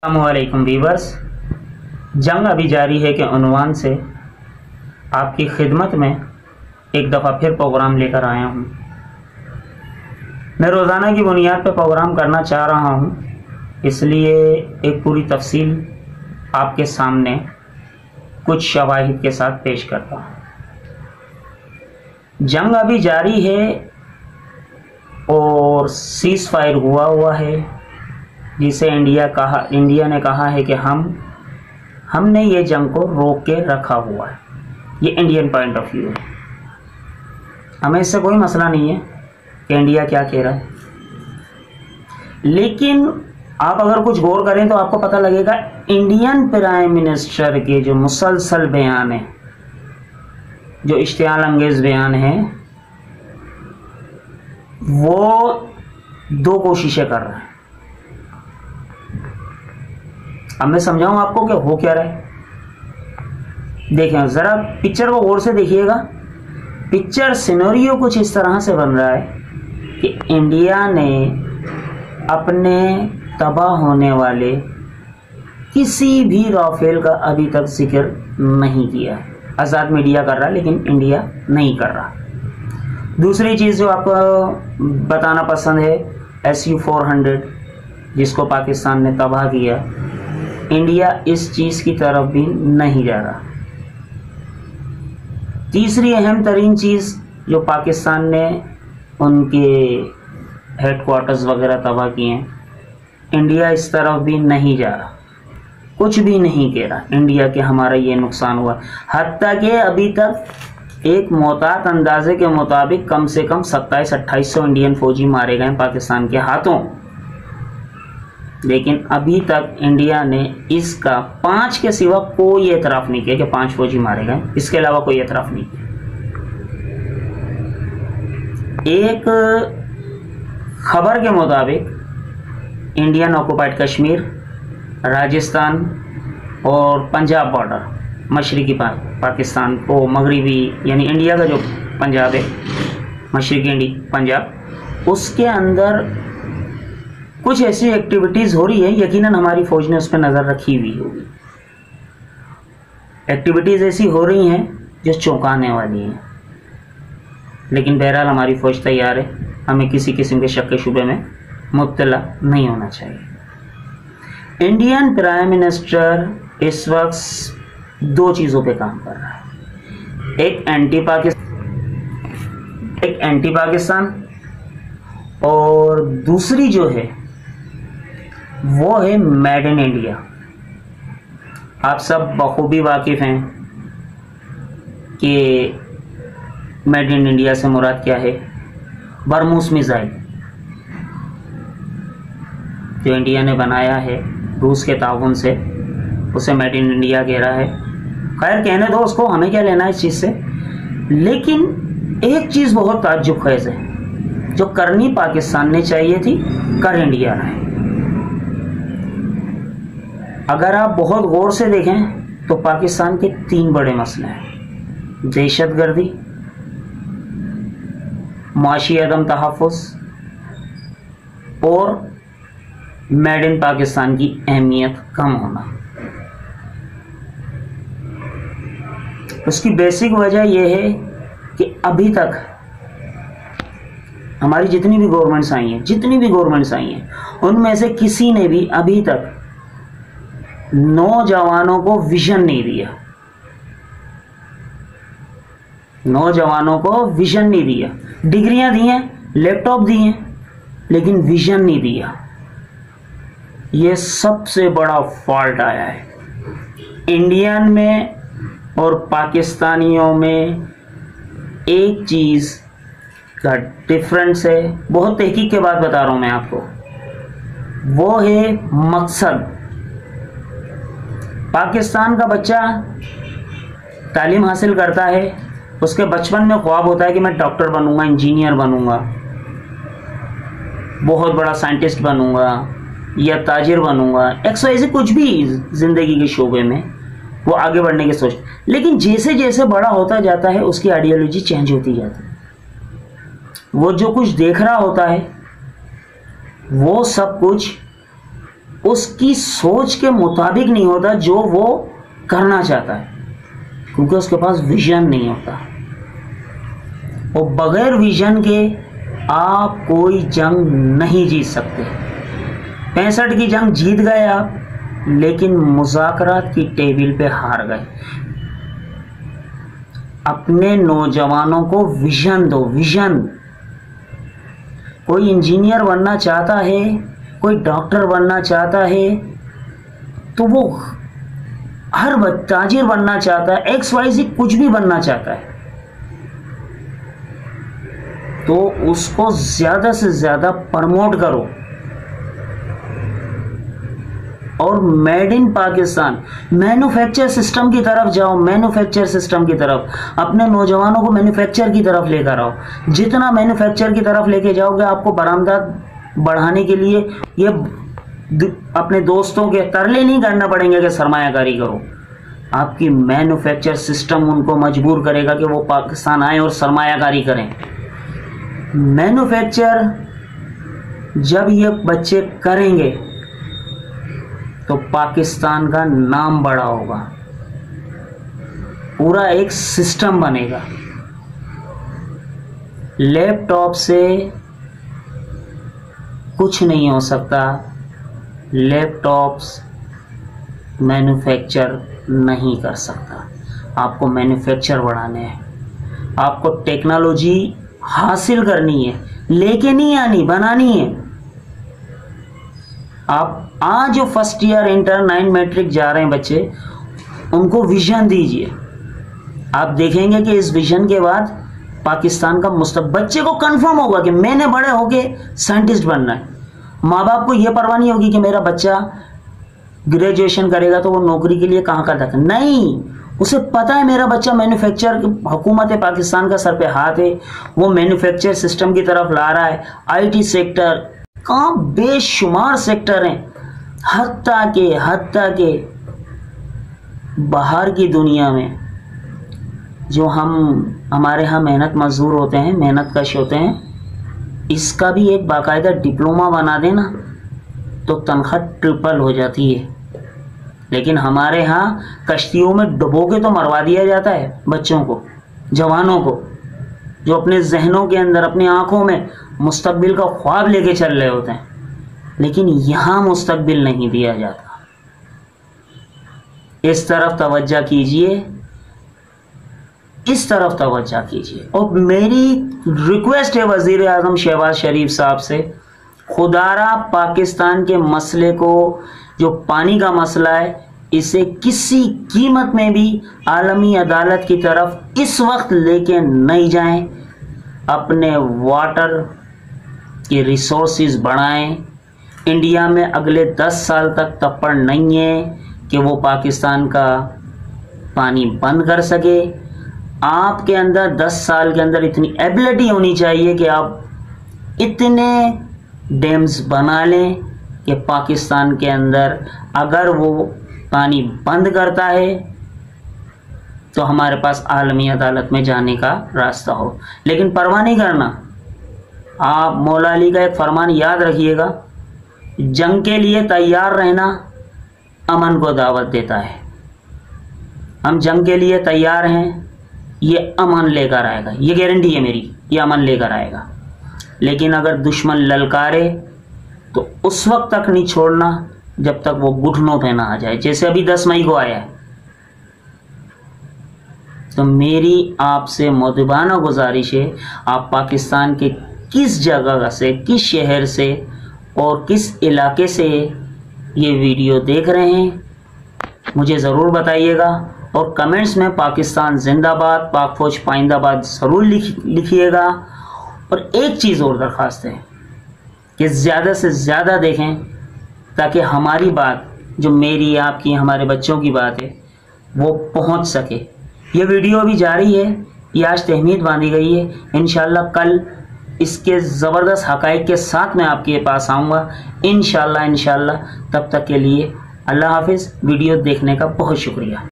अस्सलामुअलैकुम वीवर्स, जंग अभी जारी है के उन्वान से आपकी खिदमत में एक दफ़ा फिर प्रोग्राम लेकर आया हूँ। मैं रोज़ाना की बुनियाद पर प्रोग्राम करना चाह रहा हूँ, इसलिए एक पूरी तफसील आपके सामने कुछ शवाहिद के साथ पेश करता हूँ। जंग अभी जारी है और सीज़ फायर हुआ है, जिसे इंडिया ने कहा है कि हमने ये जंग को रोक के रखा हुआ है। ये इंडियन पॉइंट ऑफ व्यू है। हमें इससे कोई मसला नहीं है कि इंडिया क्या कह रहा है, लेकिन आप अगर कुछ गौर करें तो आपको पता लगेगा इंडियन प्राइम मिनिस्टर के जो मुसलसल बयान है, जो इश्तियाल अंगेज बयान है, वो दो कोशिशें कर रहा है। अब मैं समझाऊं आपको कि हो क्या रहा है। देखें ज़रा पिक्चर को गौर से देखिएगा। पिक्चर सिनेरियो कुछ इस तरह से बन रहा है कि इंडिया ने अपने तबाह होने वाले किसी भी राफेल का अभी तक जिक्र नहीं किया है। आज़ाद मीडिया कर रहा है लेकिन इंडिया नहीं कर रहा। दूसरी चीज़ जो आपको बताना पसंद है, SU-400 जिसको पाकिस्तान ने तबाह किया, इंडिया इस चीज़ की तरफ भी नहीं जा रहा। तीसरी अहम तरीन चीज़ जो पाकिस्तान ने उनके हेडक्वार्टर्स वगैरह तबाह किए हैं, इंडिया इस तरफ भी नहीं जा रहा, कुछ भी नहीं कह रहा इंडिया के हमारा ये नुकसान हुआ। हत्ता कि अभी तक एक मोहतात अंदाजे के मुताबिक कम से कम 2700-2800 इंडियन फौजी मारे गए पाकिस्तान के हाथों, लेकिन अभी तक इंडिया ने इसका 5 के सिवा कोई एतराफ़ नहीं किया कि 5 फौजी मारे गए। इसके अलावा कोई एतराफ़ नहीं किया। एक खबर के मुताबिक इंडियन ऑक्युपाइड कश्मीर, राजस्थान और पंजाब बॉर्डर, मशरक़ी पाकिस्तान को मगरबी यानी इंडिया का जो पंजाब है, मशरक़ी पंजाब, उसके अंदर कुछ ऐसी एक्टिविटीज़ हो रही है। यकीनन हमारी फ़ौज ने उस पर नज़र रखी हुई होगी। एक्टिविटीज़ ऐसी हो रही हैं जो चौंकाने वाली हैं, लेकिन बहरहाल हमारी फ़ौज तैयार है। हमें किसी किस्म के शक शुबे में मुब्तला नहीं होना चाहिए। इंडियन प्राइम मिनिस्टर इस वक्त दो चीज़ों पे काम कर रहा है, एक एंटी पाकिस्तान और दूसरी जो है वो है मेड इन इंडिया। आप सब बखूबी वाकिफ़ हैं कि मेड इन इंडिया से मुराद क्या है। बरमूस मिसाइल जो इंडिया ने बनाया है रूस के ताउन से, उसे मेड इन इंडिया कह रहा है। खैर कहने दो उसको, हमें क्या लेना है इस चीज़ से। लेकिन एक चीज़ बहुत ताज्जुब खेज़ है, जो करनी पाकिस्तान ने चाहिए थी, कर इंडिया रहा है। अगर आप बहुत गौर से देखें तो पाकिस्तान के 3 बड़े मसले हैं: दहशतगर्दी, माशी अदम तहफ़्फ़ुज़ और मेड इन पाकिस्तान की अहमियत कम होना। उसकी बेसिक वजह यह है कि अभी तक हमारी जितनी भी गवर्नमेंट्स आई हैं, उनमें से किसी ने भी अभी तक नौजवानों को विजन नहीं दिया। डिग्रियां दी हैं, लैपटॉप दिए हैं, लेकिन विजन नहीं दिया। यह सबसे बड़ा फॉल्ट आया है इंडियन में और पाकिस्तानियों में। एक चीज़ का डिफरेंस है, बहुत तहकीक के बाद बता रहा हूं मैं आपको, वो है मकसद। पाकिस्तान का बच्चा तालीम हासिल करता है, उसके बचपन में ख्वाब होता है कि मैं डॉक्टर बनूंगा, इंजीनियर बनूंगा, बहुत बड़ा साइंटिस्ट बनूंगा या ताजिर बनूंगा, XYZ कुछ भी ज़िंदगी के शोबे में वो आगे बढ़ने की सोच। लेकिन जैसे जैसे बड़ा होता जाता है उसकी आइडियोलॉजी चेंज होती जाती है। वो जो कुछ देख रहा होता है वो सब कुछ उसकी सोच के मुताबिक नहीं होता जो वो करना चाहता है, क्योंकि उसके पास विजन नहीं होता। और बगैर विजन के आप कोई जंग नहीं जीत सकते। 65 की जंग जीत गए आप, लेकिन मुज़ाकरात की टेबल पे हार गए। अपने नौजवानों को विजन दो, विजन। कोई इंजीनियर बनना चाहता है, कोई डॉक्टर बनना चाहता है, तो वो हर ताजिर बनना चाहता है, XYZ कुछ भी बनना चाहता है, तो उसको ज्यादा से ज्यादा प्रमोट करो। और made in Pakistan, manufacture system की तरफ जाओ, मैन्युफैक्चर सिस्टम की तरफ। अपने नौजवानों को मैन्युफैक्चर की तरफ लेकर आओ। जितना मैन्युफैक्चर की तरफ लेके जाओगे, आपको बरामदात बढ़ाने के लिए ये अपने दोस्तों के तरले नहीं करना पड़ेंगे कि सरमायाकारी करो। आपकी मैन्युफैक्चर सिस्टम उनको मजबूर करेगा कि वो पाकिस्तान आए और सरमायाकारी करें। मैन्युफैक्चर जब ये बच्चे करेंगे तो पाकिस्तान का नाम बड़ा होगा, पूरा एक सिस्टम बनेगा। लैपटॉप से कुछ नहीं हो सकता, लैपटॉप्स मैन्युफैक्चर नहीं कर सकता। आपको मैन्युफैक्चर बढ़ाने हैं, आपको टेक्नोलॉजी हासिल करनी है, लेके नहीं आनी, बनानी है। आप आज जो फर्स्ट ईयर, इंटर, 9 मैट्रिक जा रहे हैं बच्चे, उनको विजन दीजिए। आप देखेंगे कि इस विजन के बाद पाकिस्तान का मुस्तकबिल, बच्चे को कंफर्म होगा कि मैंने बड़े होके साइंटिस्ट बनना है। माँ बाप को यह परवाह नहीं होगी कि मेरा बच्चा ग्रेजुएशन करेगा तो वो नौकरी के लिए कहाँ का तक, नहीं, उसे पता है मेरा बच्चा मैन्युफैक्चर, हुकूमत पाकिस्तान का सर पे हाथ है, वो मैन्युफैक्चर सिस्टम की तरफ ला रहा है। IT सेक्टर, कहाँ बेशुमार सेक्टर हैं, हत्ता के बाहर की दुनिया में जो हमारे यहाँ मेहनत मजदूर होते हैं, मेहनत कश होते हैं, इसका भी एक बाकायदा डिप्लोमा बना देना तो तनख्वाह ट्रिपल हो जाती है। लेकिन हमारे यहाँ कश्तियों में डुबो के तो मरवा दिया जाता है बच्चों को, जवानों को, जो अपने जहनों के अंदर, अपनी आंखों में मुस्तकबिल का ख्वाब लेके चल रहे होते हैं, लेकिन यहाँ मुस्तकबिल नहीं दिया जाता। इस तरफ तवज्जो कीजिए, इस तरफ तवज्जो कीजिए। और मेरी रिक्वेस्ट है वजीर आजम शहबाज शरीफ साहब से, खुदारा पाकिस्तान के मसले को, जो पानी का मसला है, इसे किसी कीमत में भी आलमी अदालत की तरफ इस वक्त लेके नहीं जाएं। अपने वाटर के रिसोर्सेज बढ़ाएं। इंडिया में अगले 10 साल तक तप्पड़ नहीं है कि वो पाकिस्तान का पानी बंद कर सके। आपके अंदर 10 साल के अंदर इतनी एबिलिटी होनी चाहिए कि आप इतने डैम्स बना लें कि पाकिस्तान के अंदर अगर वो पानी बंद करता है तो हमारे पास आलमी अदालत में जाने का रास्ता हो। लेकिन परवाह नहीं करना। आप मौला अली का एक फरमान याद रखिएगा, जंग के लिए तैयार रहना अमन को दावत देता है। हम जंग के लिए तैयार हैं, ये अमन लेकर आएगा, ये गारंटी है मेरी, ये अमन लेकर आएगा। लेकिन अगर दुश्मन ललकारे तो उस वक्त तक नहीं छोड़ना जब तक वो घुटनों पे ना आ जाए, जैसे अभी 10 मई को आया है। तो मेरी आपसे मुद्दबाना गुजारिश है, आप पाकिस्तान के किस जगह से, किस शहर से और किस इलाके से ये वीडियो देख रहे हैं, मुझे ज़रूर बताइएगा। और कमेंट्स में पाकिस्तान जिंदाबाद, पाक फौज पाइंदाबाद ज़रूर लिखिएगा। और एक चीज़ और दरख्वास्त है कि ज़्यादा से ज़्यादा देखें, ताकि हमारी बात, जो मेरी, आपकी, हमारे बच्चों की बात है, वो पहुंच सके। ये वीडियो अभी जारी है, ये आज तहमीद बांधी गई है। इंशाल्लाह कल इसके ज़बरदस्त हक़ाइक़ के साथ मैं आपके पास आऊँगा इंशाल्लाह। तब तक के लिए अल्लाह हाफिज़। वीडियो देखने का बहुत शुक्रिया।